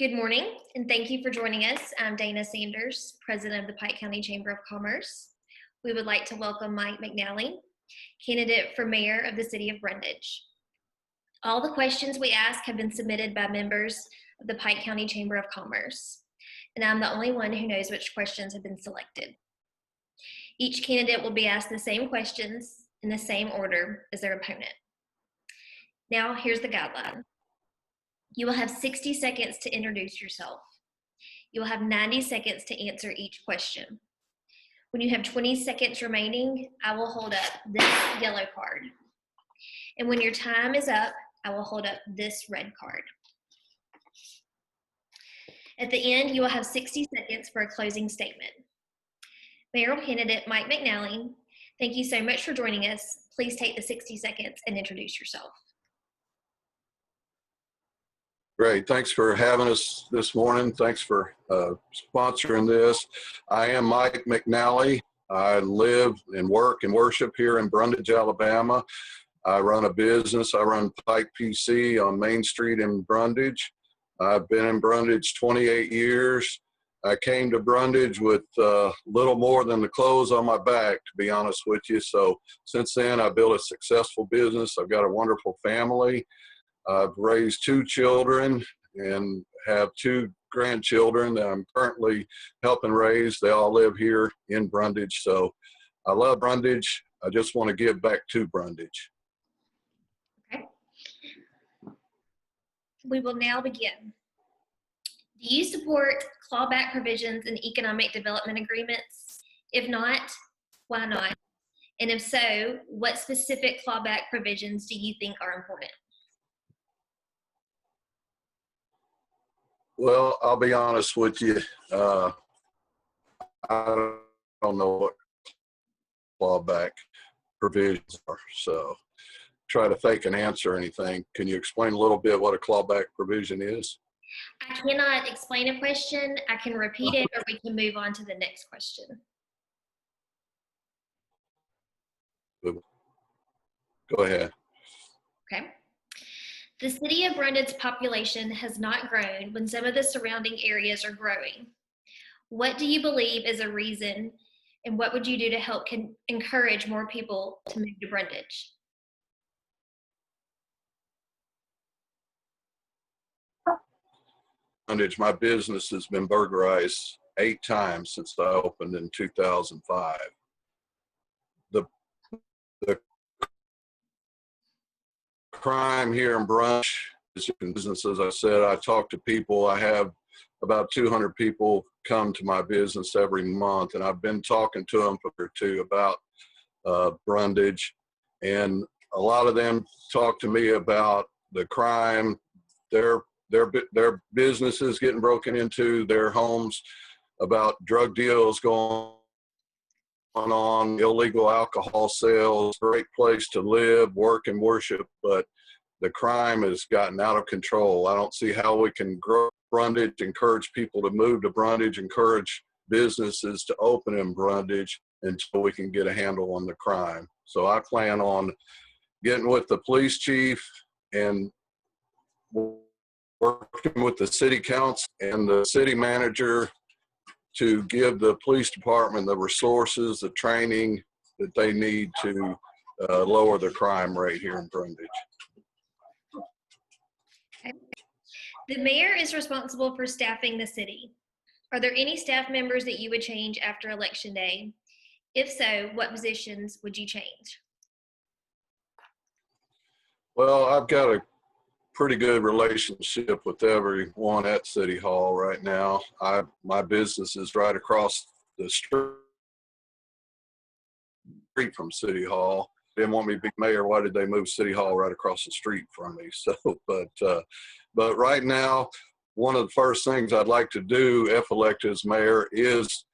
Good morning, and thank you for joining us. I'm Dana Sanders, President of the Pike County Chamber of Commerce. We would like to welcome Mike McNally, candidate for mayor of the city of Brundidge. All the questions we ask have been submitted by members of the Pike County Chamber of Commerce, and I'm the only one who knows which questions have been selected. Each candidate will be asked the same questions in the same order as their opponent. Now, here's the guideline. You will have 60 seconds to introduce yourself. You will have 90 seconds to answer each question. When you have 20 seconds remaining, I will hold up this yellow card. And when your time is up, I will hold up this red card. At the end, you will have 60 seconds for a closing statement. Mayoral candidate Mike McNally, thank you so much for joining us. Please take the 60 seconds and introduce yourself. Great. Thanks for having us this morning. Thanks for sponsoring this. I am Mike McNally. I live and work and worship here in Brundidge, Alabama. I run a business. I run Pike PC on Main Street in Brundidge. I've been in Brundidge 28 years. I came to Brundidge with little more than the clothes on my back, to be honest with you. So since then, I've built a successful business. I've got a wonderful family. I've raised 2 children and have 2 grandchildren that I'm currently helping raise. They all live here in Brundidge. So I love Brundidge. I just want to give back to Brundidge. Okay. We will now begin. Do you support clawback provisions in economic development agreements? If not, why not? And if so, what specific clawback provisions do you think are important? Well, I'll be honest with you. I don't know what clawback provisions are, so try to fake an answer or anything. Can you explain a little bit what a clawback provision is? I cannot explain a question. I can repeat it, or we can move on to the next question. Go ahead. Okay. The city of Brundidge's population has not grown when some of the surrounding areas are growing. What do you believe is a reason, and what would you do to help encourage more people to move to Brundidge? Brundidge, my business has been burglarized 8 times since I opened in 2005. The crime here in Brundidge is in business. As I said, I talk to people. I have about 200 people come to my business every month, and I've been talking to them for 2 about Brundidge, and a lot of them talk to me about the crime, their businesses getting broken into, their homes, about drug deals going on, illegal alcohol sales. Great place to live, work, and worship, but the crime has gotten out of control. I don't see how we can grow Brundidge, encourage people to move to Brundidge, encourage businesses to open in Brundidge until we can get a handle on the crime. So I plan on getting with the police chief and working with the city council and the city manager to give the police department the resources, the training that they need to lower the crime rate here in Brundidge. Okay. The mayor is responsible for staffing the city. Are there any staff members that you would change after Election Day? If so, what positions would you change? Well, I've got a pretty good relationship with everyone at City Hall right now. My business is right across the street from City Hall. They didn't want me to be mayor. Why did they move City Hall right across the street from me? So, but right now, one of the first things I'd like to do if elected as mayor is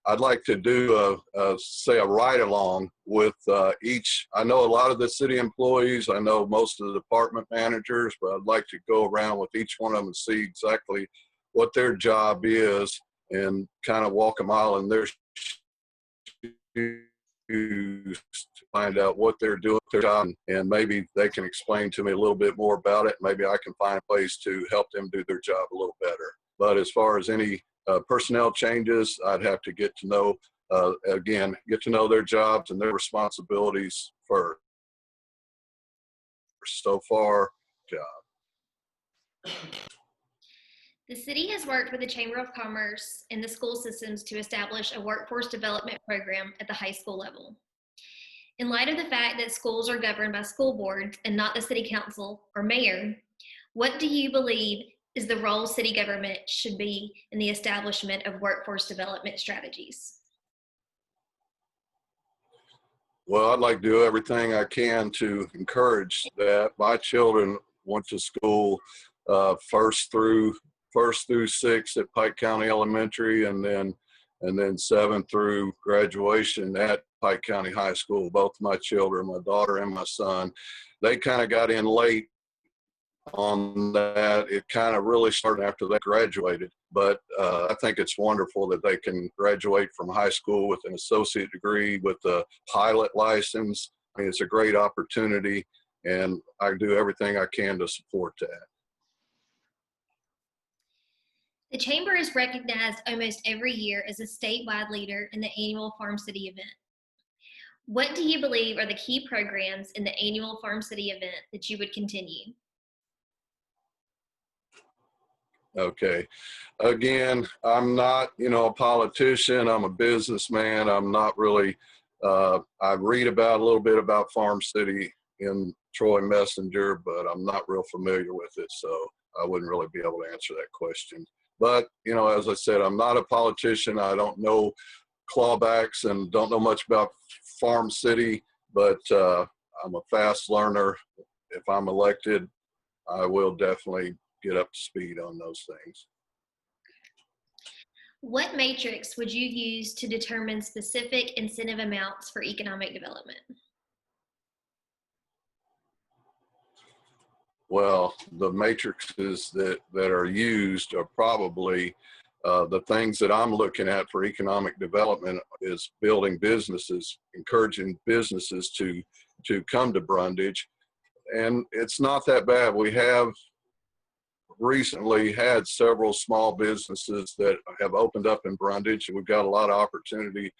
I'd like to do say a ride-along with each. I know a lot of the city employees. I know most of the department managers, but I'd like to go around with each one of them and see exactly what their job is and kind of walk a mile in their shoes to find out what they're doing, their job, and maybe they can explain to me a little bit more about it. Maybe I can find ways to help them do their job a little better. But as far as any personnel changes, I'd have to get to know, again, get to know their jobs and their responsibilities first. So far, job. The city has worked with the Chamber of Commerce and the school systems to establish a workforce development program at the high school level. In light of the fact that schools are governed by school boards and not the city council or mayor, what do you believe is the role city government should be in the establishment of workforce development strategies? Well, I'd like to do everything I can to encourage that. My children went to school first through sixth at Pike County Elementary, and then 7th through graduation at Pike County High School. Both my children, my daughter and my son, they kind of got in late on that. It kind of really started after they graduated. But I think it's wonderful that they can graduate from high school with an associate degree, with a pilot license. I mean, it's a great opportunity, and I do everything I can to support that. The Chamber is recognized almost every year as a statewide leader in the annual Farm City event. What do you believe are the key programs in the annual Farm City event that you would continue? Okay. Again, I'm not, a politician. I'm a businessman. I'm not really, I read about a little bit about Farm City in Troy Messenger, but I'm not real familiar with it. So I wouldn't really be able to answer that question. But, as I said, I'm not a politician. I don't know clawbacks and don't know much about Farm City, but I'm a fast learner. If I'm elected, I will definitely get up to speed on those things. What matrix would you use to determine specific incentive amounts for economic development? Well, the matrices that are used are probably the things that I'm looking at for economic development is building businesses, encouraging businesses to come to Brundidge. And it's not that bad. We have recently had several small businesses that have opened up in Brundidge, and we've got a lot of opportunity.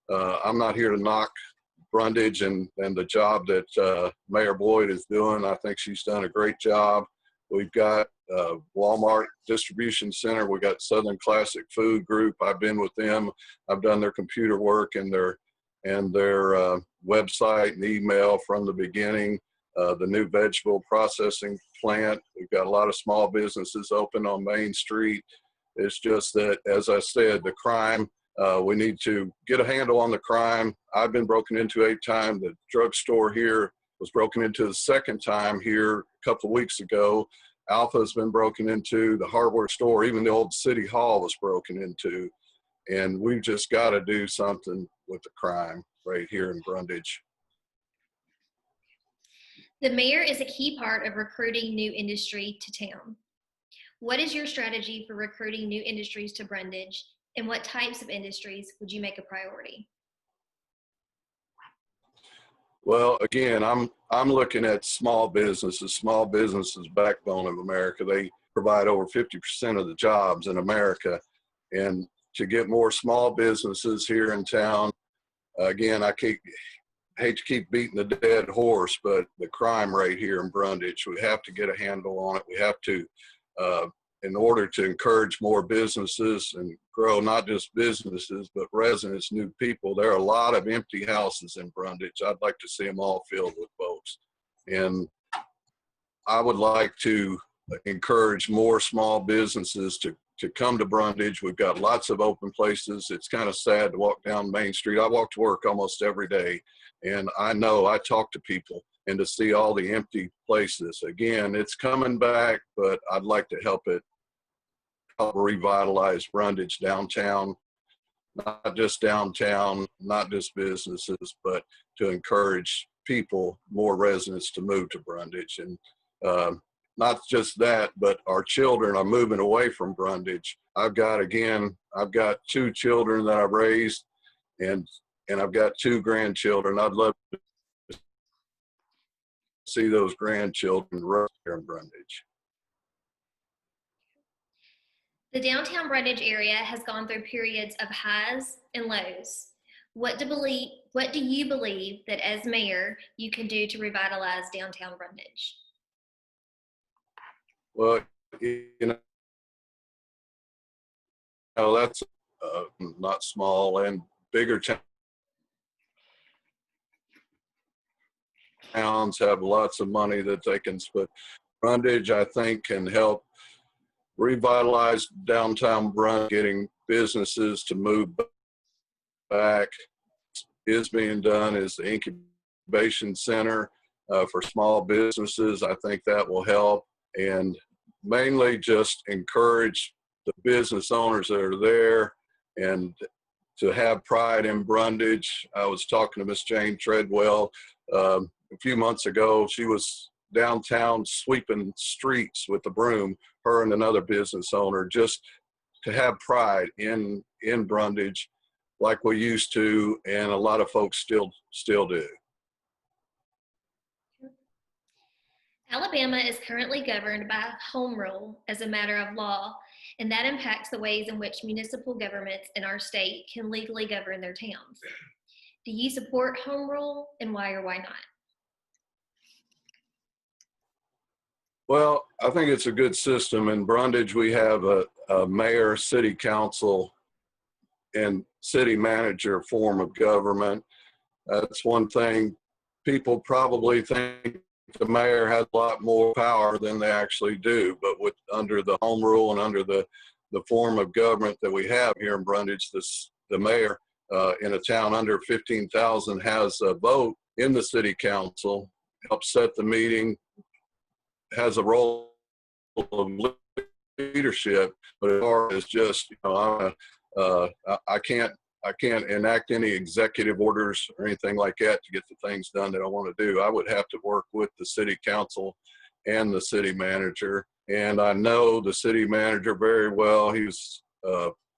I'm not here to knock Brundidge and the job that Mayor Boyd is doing. I think she's done a great job. We've got Walmart Distribution Center. We've got Southern Classic Food Group. I've been with them. I've done their computer work and their website and email from the beginning. The new vegetable processing plant. We've got a lot of small businesses open on Main Street. It's just that, as I said, the crime, we need to get a handle on the crime. I've been broken into 8 times. The drugstore here was broken into the 2nd time here a couple of weeks ago. Alpha's been broken into. The hardware store, even the old city hall was broken into. And we've just got to do something with the crime right here in Brundidge. The mayor is a key part of recruiting new industry to town. What is your strategy for recruiting new industries to Brundidge, and what types of industries would you make a priority? Well, again, I'm looking at small businesses. Small businesses, backbone of America. They provide over 50% of the jobs in America, and to get more small businesses here in town, again, I hate to keep beating the dead horse, but the crime rate here in Brundidge, we have to get a handle on it. We have to, in order to encourage more businesses and grow not just businesses, but residents, new people. There are a lot of empty houses in Brundidge. I'd like to see them all filled with folks. And I would like to encourage more small businesses to come to Brundidge. We've got lots of open places. It's kind of sad to walk down Main Street. I walk to work almost every day, and I talk to people, and to see all the empty places. Again, it's coming back, but I'd like to help revitalize Brundidge downtown, not just businesses, but to encourage people, more residents to move to Brundidge. And not just that, but our children are moving away from Brundidge. I've got 2 children that I've raised, and I've got 2 grandchildren. I'd love to see those grandchildren right here in Brundidge. The downtown Brundidge area has gone through periods of highs and lows. What do you believe that as mayor you can do to revitalize downtown Brundidge? Well, you that's not small, and bigger towns have lots of money that they can spend. Brundidge, I think, can help revitalize downtown Brundidge, getting businesses to move back. Is being done is the incubation center for small businesses. I think that will help, and mainly just encourage the business owners that are there and to have pride in Brundidge. I was talking to Miss Jane Treadwell a few months ago. She was downtown sweeping streets with the broom, her and another business owner, just to have pride in Brundidge like we used to, and a lot of folks still do. Alabama is currently governed by home rule as a matter of law, and that impacts the ways in which municipal governments in our state can legally govern their towns. Do you support home rule, and why or why not? Well, I think it's a good system. In Brundidge, we have a mayor, city council, and city manager form of government. That's one thing. People probably think the mayor has a lot more power than they actually do, but under the home rule and under the form of government that we have here in Brundidge, the mayor in a town under 15,000 has a vote in the city council, helps set the meeting, has a role of leadership, but as far as just, I can't enact any executive orders or anything like that to get the things done that I want to do. I would have to work with the city council and the city manager. And I know the city manager very well. He was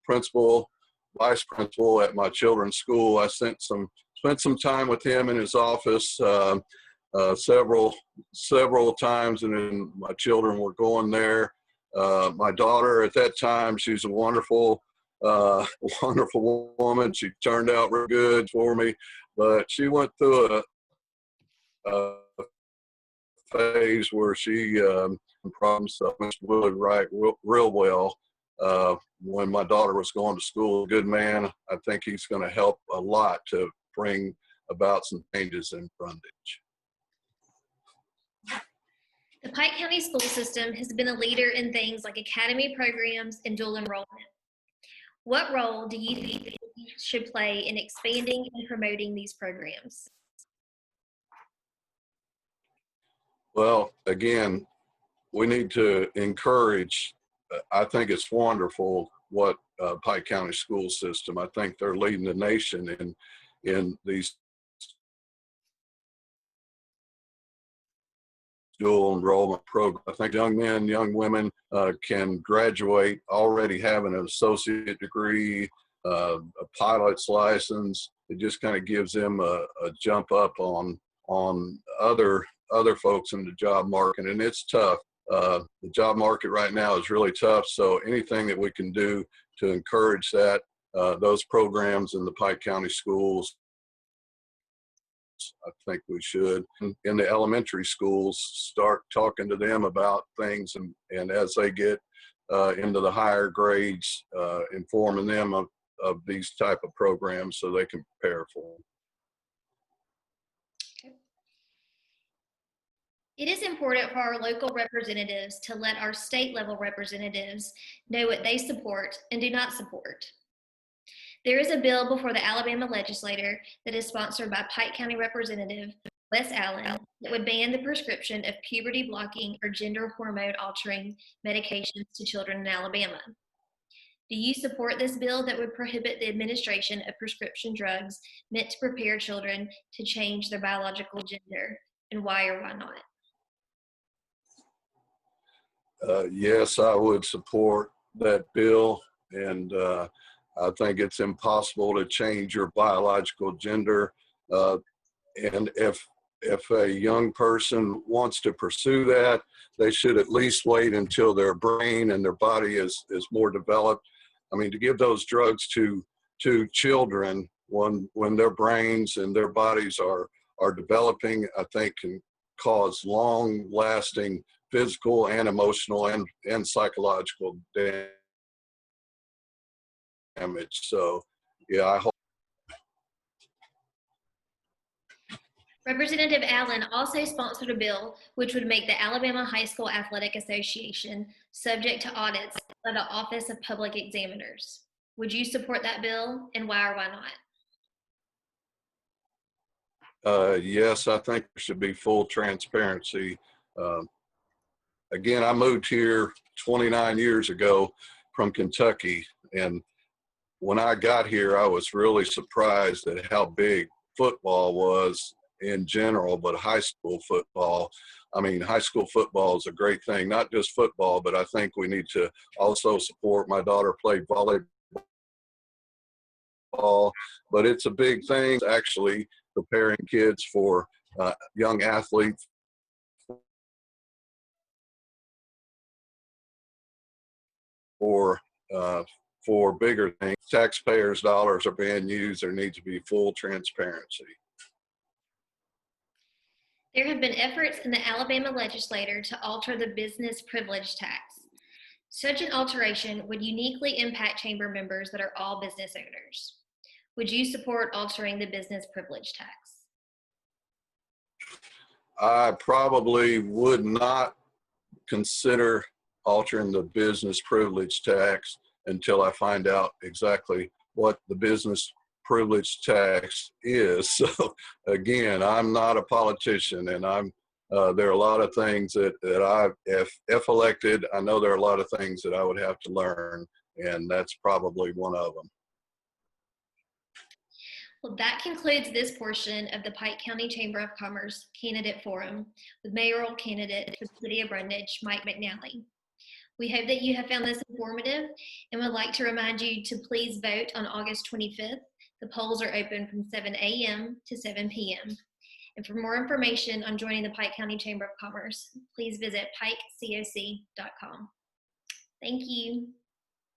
principal, vice principal at my children's school. I spent some time with him in his office several times, and then my children were going there. My daughter at that time, she's a wonderful woman. She turned out real good for me, but she went through a phase where she problems really right real well when my daughter was going to school. Good man. I think he's going to help a lot to bring about some changes in Brundidge. The Pike County school system has been a leader in things like academy programs and dual enrollment. What role do you think you should play in expanding and promoting these programs? Well, again, we need to encourage. I think it's wonderful what Pike County school system. I think they're leading the nation in these dual enrollment program. I think young men, young women can graduate already having an associate degree, a pilot's license. It just kind of gives them a jump up on other folks in the job market, and it's tough. The job market right now is really tough, so anything that we can do to encourage that, those programs in the Pike County schools, I think we should. In the elementary schools, start talking to them about things, and as they get into the higher grades, informing them of these type of programs so they can prepare for them. It is important for our local representatives to let our state level representatives know what they support and do not support. There is a bill before the Alabama legislature that is sponsored by Pike County Representative Wes Allen that would ban the prescription of puberty blocking or gender hormone altering medications to children in Alabama. Do you support this bill that would prohibit the administration of prescription drugs meant to prepare children to change their biological gender, and why or why not? Yes, I would support that bill, and I think it's impossible to change your biological gender. And if if a young person wants to pursue that, they should at least wait until their brain and their body is more developed. I mean, to give those drugs to children when their brains and their bodies are developing, I think can cause long lasting physical and emotional and psychological damage. So yeah, I hope. Representative Allen also sponsored a bill which would make the Alabama High School Athletic Association subject to audits by the Office of Public Examiners. Would you support that bill, and why or why not? Yes, I think there should be full transparency. Uh, Again, I moved here 29 years ago from Kentucky, and when I got here, I was really surprised at how big football was in general, but high school football. I mean, high school football is a great thing, not just football, but I think we need to also support. My daughter played volleyball, but it's a big thing actually preparing kids for young athletes for bigger things. Taxpayers' dollars are being used. There needs to be full transparency. There have been efforts in the Alabama legislature to alter the business privilege tax. Such an alteration would uniquely impact chamber members that are all business owners. Would you support altering the business privilege tax? I probably would not consider altering the business privilege tax until I find out exactly what the business privilege tax is. So again, I'm not a politician, and there are a lot of things that if elected, I know there are a lot of things that I would have to learn, and that's probably one of them. Well, that concludes this portion of the Pike County Chamber of Commerce Candidate Forum with mayoral candidate for the City of Brundidge, Mike McNally. We hope that you have found this informative and would like to remind you to please vote on August 25th. The polls are open from 7 a.m. to 7 p.m. And for more information on joining the Pike County Chamber of Commerce, please visit pikecoc.com. Thank you.